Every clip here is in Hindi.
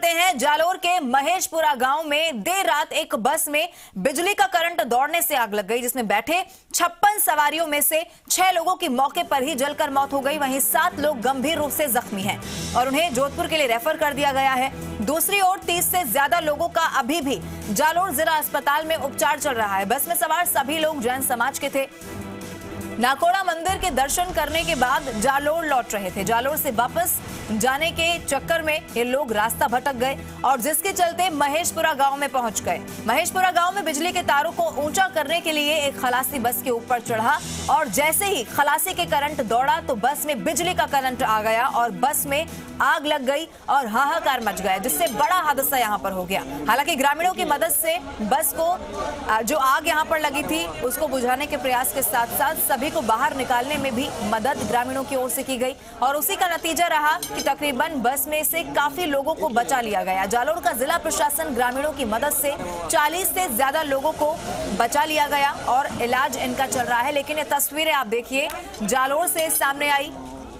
करते हैं जालोर के महेशपुरा गांव में देर रात एक बस में बिजली का करंट दौड़ने से आग लग गई, जिसमें बैठे 56 सवारियों में से 6 लोगों की मौके पर ही जलकर मौत हो गई। वहीं 7 लोग गंभीर रूप से जख्मी हैं और उन्हें जोधपुर के लिए रेफर कर दिया गया है। दूसरी ओर 30 से ज्यादा लोगों का अभी भी जालोर जिला अस्पताल में उपचार चल रहा है। बस में सवार सभी लोग जैन समाज के थे। नाकोड़ा मंदिर के दर्शन करने के बाद जालोर लौट रहे थे। जालोर से वापस जाने के चक्कर में ये लोग रास्ता भटक गए और जिसके चलते महेशपुरा गांव में पहुंच गए। महेशपुरा गांव में बिजली के तारों को ऊंचा करने के लिए एक खलासी बस के ऊपर चढ़ा और जैसे ही खलासी के करंट दौड़ा तो बस में बिजली का करंट आ गया और बस में आग लग गई और हाहाकार मच गया, जिससे बड़ा हादसा यहां पर हो गया। हालांकि ग्रामीणों की मदद से बस को जो आग यहां पर लगी थी उसको बुझाने के प्रयास के साथ साथ सभी को बाहर निकालने में भी मदद ग्रामीणों की ओर से की गई और उसी का नतीजा रहा कि तकरीबन बस में से काफी लोगों को बचा लिया गया। जालोर का जिला प्रशासन ग्रामीणों की मदद से 40 से ज्यादा लोगों को बचा लिया गया और इलाज इनका चल रहा है। लेकिन ये तस्वीरें आप देखिए जालोर से सामने आई।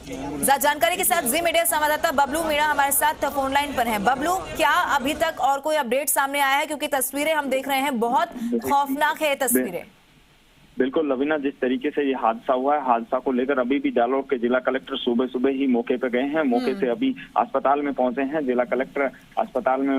जानकारी के साथ जी मीडिया संवाददाता बबलू मीणा हमारे साथ फोन लाइन पर हैं। बबलू, क्या अभी तक और कोई अपडेट सामने आया है? क्योंकि तस्वीरें हम देख रहे हैं, बहुत खौफनाक है तस्वीरें। बिल्कुल लवीना, जिस तरीके से ये हादसा हुआ है, हादसा को लेकर अभी भी जालोर के जिला कलेक्टर सुबह सुबह ही मौके पे गए हैं। मौके से अभी अस्पताल में पहुंचे हैं। जिला कलेक्टर अस्पताल में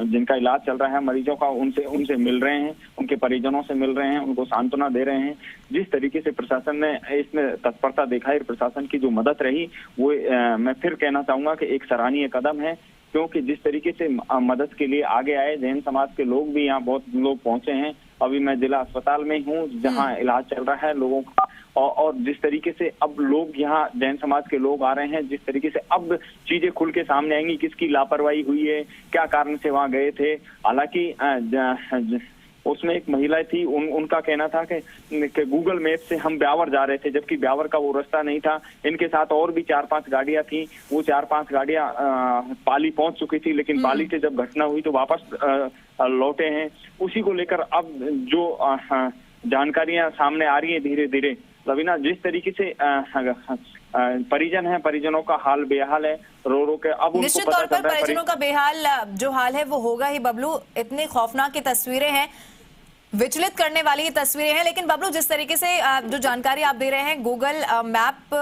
जिनका इलाज चल रहा है मरीजों का, उनसे मिल रहे हैं, उनके परिजनों से मिल रहे हैं, उनको सांत्वना दे रहे हैं। जिस तरीके से प्रशासन ने इसमें तत्परता दिखाई, प्रशासन की जो मदद रही वो मैं फिर कहना चाहूंगा कि एक सराहनीय कदम है, क्योंकि जिस तरीके से मदद के लिए आगे आए जैन समाज के लोग भी, यहाँ बहुत लोग पहुंचे हैं। अभी मैं जिला अस्पताल में हूँ जहाँ इलाज चल रहा है लोगों का, और जिस तरीके से अब लोग यहाँ जैन समाज के लोग आ रहे हैं, जिस तरीके से अब चीजें खुल के सामने आएंगी, किसकी लापरवाही हुई है, क्या कारण से वहाँ गए थे। हालांकि उसमें एक महिला थी, उनका कहना था कि गूगल मैप से हम ब्यावर जा रहे थे, जबकि ब्यावर का वो रास्ता नहीं था। इनके साथ और भी 4-5 गाड़ियां थी, वो 4-5 गाड़ियां पाली पहुंच चुकी थी, लेकिन पाली से जब घटना हुई तो वापस लौटे हैं। उसी को लेकर अब जो जानकारियां सामने आ रही है धीरे धीरे लवीना, जिस तरीके से परिजन है, परिजनों का हाल बेहाल है, रो रो के अब निश्चित तौर पर परिजनों का बेहाल जो हाल है वो होगा ही बबलू। इतनी खौफनाक की तस्वीरें हैं, विचलित करने वाली ये तस्वीरें हैं। लेकिन बबलू, जिस तरीके से जो जानकारी आप दे रहे हैं, गूगल मैप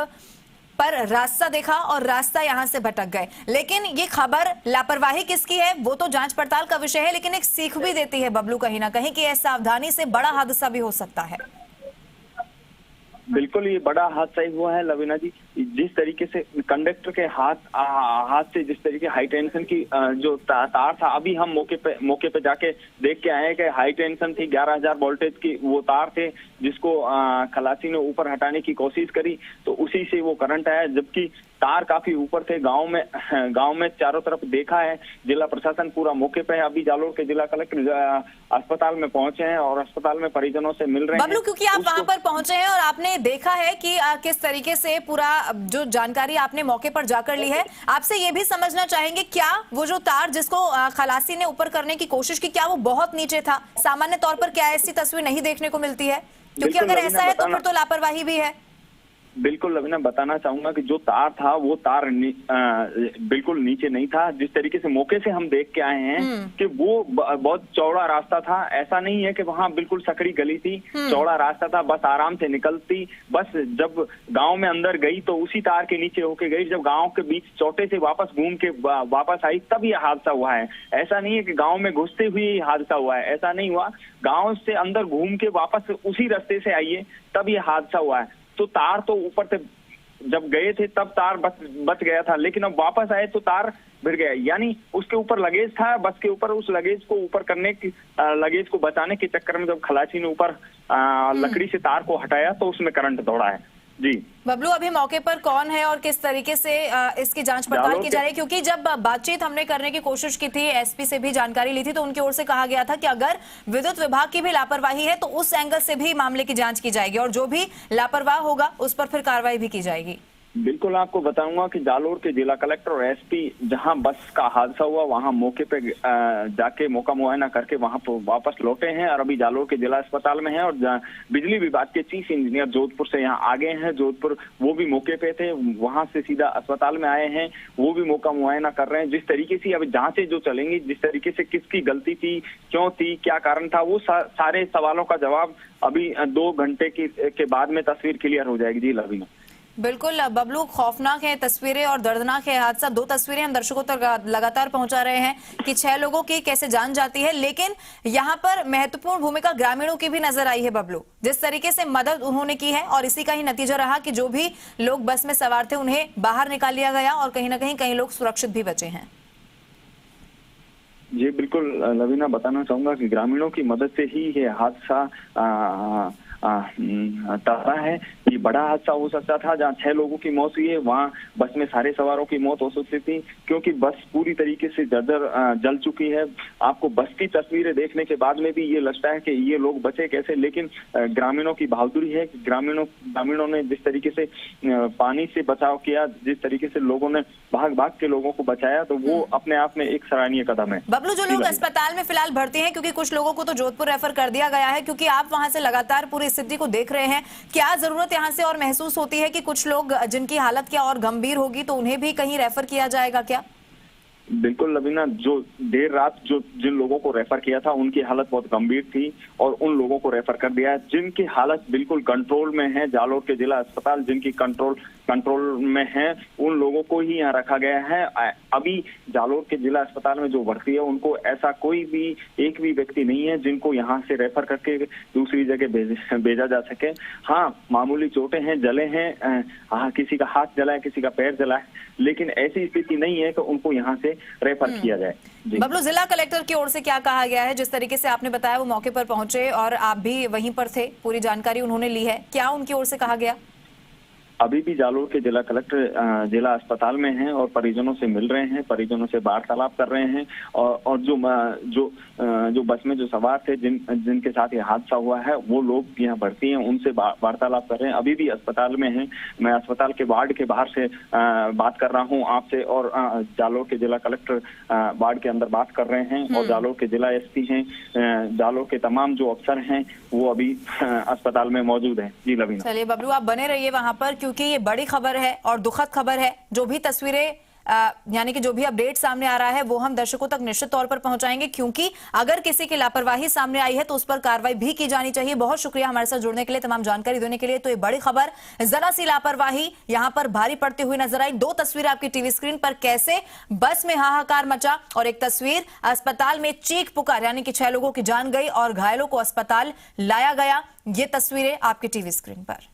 पर रास्ता देखा और रास्ता यहां से भटक गए, लेकिन ये खबर लापरवाही किसकी है वो तो जांच पड़ताल का विषय है, लेकिन एक सीख भी देती है बबलू कहीं ना कहीं कि सावधानी से बड़ा हादसा भी हो सकता है। बिल्कुल, ये बड़ा हादसा ही हुआ है लवीना जी। जिस तरीके से कंडक्टर के हाथ से जिस तरीके हाई टेंशन की जो तार था, अभी हम मौके पे जाके देख के आए कि हाई टेंशन थी, 11,000 वोल्टेज की वो तार थे, जिसको खलासी ने ऊपर हटाने की कोशिश करी तो उसी से वो करंट आया, जबकि तार काफी ऊपर थे। गांव में चारों तरफ देखा है, जिला प्रशासन पूरा मौके पे है। अभी जालोर के जिला कलेक्टर अस्पताल में पहुंचे हैं और अस्पताल में परिजनों से मिल रहे हैं। बबलू, क्योंकि आप वहां पर पहुंचे हैं और आपने देखा है कि किस तरीके से पूरा जो जानकारी आपने मौके पर जाकर ली है, आपसे ये भी समझना चाहेंगे क्या वो जो तार जिसको खलासी ने ऊपर करने की कोशिश की, क्या वो बहुत नीचे था? सामान्य तौर पर क्या ऐसी तस्वीर नहीं देखने को मिलती है? क्योंकि अगर ऐसा है तो फिर तो लापरवाही भी है। बिल्कुल लवीना, बताना चाहूंगा कि जो तार था वो तार बिल्कुल नीचे नहीं था। जिस तरीके से मौके से हम देख के आए हैं कि वो बहुत चौड़ा रास्ता था, ऐसा नहीं है कि वहाँ बिल्कुल सकड़ी गली थी, चौड़ा रास्ता था, बस आराम से निकलती। बस जब गांव में अंदर गई तो उसी तार के नीचे होके गई, जब गांव के बीच चौटे से वापस घूम के वापस आई तब ये हादसा हुआ है। ऐसा नहीं है कि गाँव में घुसते हुए ही हादसा हुआ है, ऐसा नहीं हुआ। गाँव से अंदर घूम के वापस उसी रास्ते से आई है तब ये हादसा हुआ है। तो तार तो ऊपर से जब गए थे तब तार बच गया था, लेकिन अब वापस आए तो तार भिड़ गया। यानी उसके ऊपर लगेज था, बस के ऊपर, उस लगेज को ऊपर करने की, लगेज को बचाने के चक्कर में जब खलासी ने ऊपर लकड़ी से तार को हटाया तो उसमें करंट दौड़ा है। जी बबलू, अभी मौके पर कौन है और किस तरीके से इसकी जांच पड़ताल की जा रही है? क्योंकि जब बातचीत हमने करने की कोशिश की थी, एसपी से भी जानकारी ली थी, तो उनकी ओर से कहा गया था कि अगर विद्युत विभाग की भी लापरवाही है तो उस एंगल से भी मामले की जांच की जाएगी और जो भी लापरवाह होगा उस पर फिर कार्रवाई भी की जाएगी। बिल्कुल आपको बताऊंगा कि जालोर के जिला कलेक्टर और एसपी जहां बस का हादसा हुआ वहां मौके पे जाके मौका मुआयना करके वहां पर वापस लौटे हैं और अभी जालोर के जिला अस्पताल में हैं और बिजली विभाग के चीफ इंजीनियर जोधपुर से यहां आ गए हैं। जोधपुर वो भी मौके पे थे, वहां से सीधा अस्पताल में आए हैं, वो भी मौका मुआयना कर रहे हैं। जिस तरीके से अभी जांचें जो चलेंगी, जिस तरीके से किसकी गलती थी, क्यों थी, क्या कारण था, वो सारे सवालों का जवाब अभी 2 घंटे के बाद में तस्वीर क्लियर हो जाएगी। जी लवीना। बिल्कुल बबलू, खौफनाक है तस्वीरें और दर्दनाक है हादसा। 2 तस्वीरें हम दर्शकों तक लगातार पहुंचा रहे हैं कि 6 लोगों की कैसे जान जाती है, लेकिन यहाँ पर महत्वपूर्ण भूमिका ग्रामीणों की भी नजर आई है बबलू। जिस तरीके से मदद उन्होंने की है और इसी का ही नतीजा रहा कि जो भी लोग बस में सवार थे उन्हें बाहर निकाल लिया गया और कहीं ना कहीं कई लोग सुरक्षित भी बचे हैं। जी बिल्कुल लवीना, बताना चाहूंगा कि ग्रामीणों की मदद से ही ये हादसा तबाह है। ये बड़ा हादसा हो सकता था। जहाँ 6 लोगों की मौत हुई है वहाँ बस में सारे सवारों की मौत हो सकती थी, क्योंकि बस पूरी तरीके से जर्जर जल चुकी है। आपको बस की तस्वीरें देखने के बाद में भी ये लगता है कि ये लोग बचे कैसे, लेकिन ग्रामीणों की बहादुरी है। ग्रामीणों ने जिस तरीके से पानी से बचाव किया, जिस तरीके से लोगों ने भाग भाग के लोगों को बचाया, तो वो अपने आप में एक सराहनीय कदम है। बबलू, जो लोग अस्पताल में फिलहाल भर्ती हैं, क्योंकि कुछ लोगों को तो जोधपुर रेफर कर दिया गया है, क्योंकि आप वहां से लगातार पूरी स्थिति को देख रहे हैं, क्या जरूरत यहां से और महसूस होती है कि कुछ लोग जिनकी हालत क्या और गंभीर होगी तो उन्हें भी कहीं रेफर किया जाएगा क्या? बिल्कुल लवीना, जो देर रात जिन लोगों को रेफर किया था उनकी हालत बहुत गंभीर थी और उन लोगों को रेफर कर दिया। जिनकी हालत बिल्कुल कंट्रोल में है, जालोर के जिला अस्पताल जिनकी कंट्रोल में है, उन लोगों को ही यहाँ रखा गया है। अभी जालोर के जिला अस्पताल में जो भर्ती है उनको ऐसा कोई भी एक भी व्यक्ति नहीं है जिनको यहाँ से रेफर करके दूसरी जगह भेजा जा सके। हाँ, मामूली चोटें हैं, जले हैं, हाँ किसी का हाथ जला है, किसी का पैर जला है, लेकिन ऐसी स्थिति नहीं है कि उनको यहाँ से रेफर किया जाए। बबलू, जिला कलेक्टर की ओर से क्या कहा गया है? जिस तरीके से आपने बताया वो मौके पर पहुंचे और आप भी वहीं पर थे, पूरी जानकारी उन्होंने ली है, क्या उनकी ओर से कहा गया? अभी भी जालोर के जिला कलेक्टर जिला अस्पताल में हैं और परिजनों से मिल रहे हैं, परिजनों से वार्तालाप कर रहे हैं और जो बस में जो सवार थे जिनके साथ ये हादसा हुआ है वो लोग यहाँ भर्ती हैं, उनसे वार्तालाप कर रहे हैं। अभी भी अस्पताल में हैं, मैं अस्पताल के वार्ड के बाहर से बात कर रहा हूँ आपसे और जालोर के जिला कलेक्टर वार्ड के अंदर बात कर रहे हैं और जालोर के जिला एसपी हैं, जालोर के तमाम जो अफसर हैं वो अभी अस्पताल में मौजूद हैं। जी लवीना। चलिए बबलू, आप बने रहिए वहां पर, क्योंकि ये बड़ी खबर है और दुखद खबर है। जो भी तस्वीरें यानी कि जो भी अपडेट सामने आ रहा है वो हम दर्शकों तक निश्चित तौर पर पहुंचाएंगे, क्योंकि अगर किसी की लापरवाही सामने आई है तो उस पर कार्रवाई भी की जानी चाहिए। बहुत शुक्रिया हमारे साथ जुड़ने के लिए, तमाम जानकारी देने के लिए। तो ये बड़ी खबर, जरा सी लापरवाही यहां पर भारी पड़ती हुई नजर आई। 2 तस्वीरें आपकी टीवी स्क्रीन पर, कैसे बस में हाहाकार मचा और एक तस्वीर अस्पताल में चीख पुकार, यानी कि 6 लोगों की जान गई और घायलों को अस्पताल लाया गया। ये तस्वीरें आपकी टीवी स्क्रीन पर।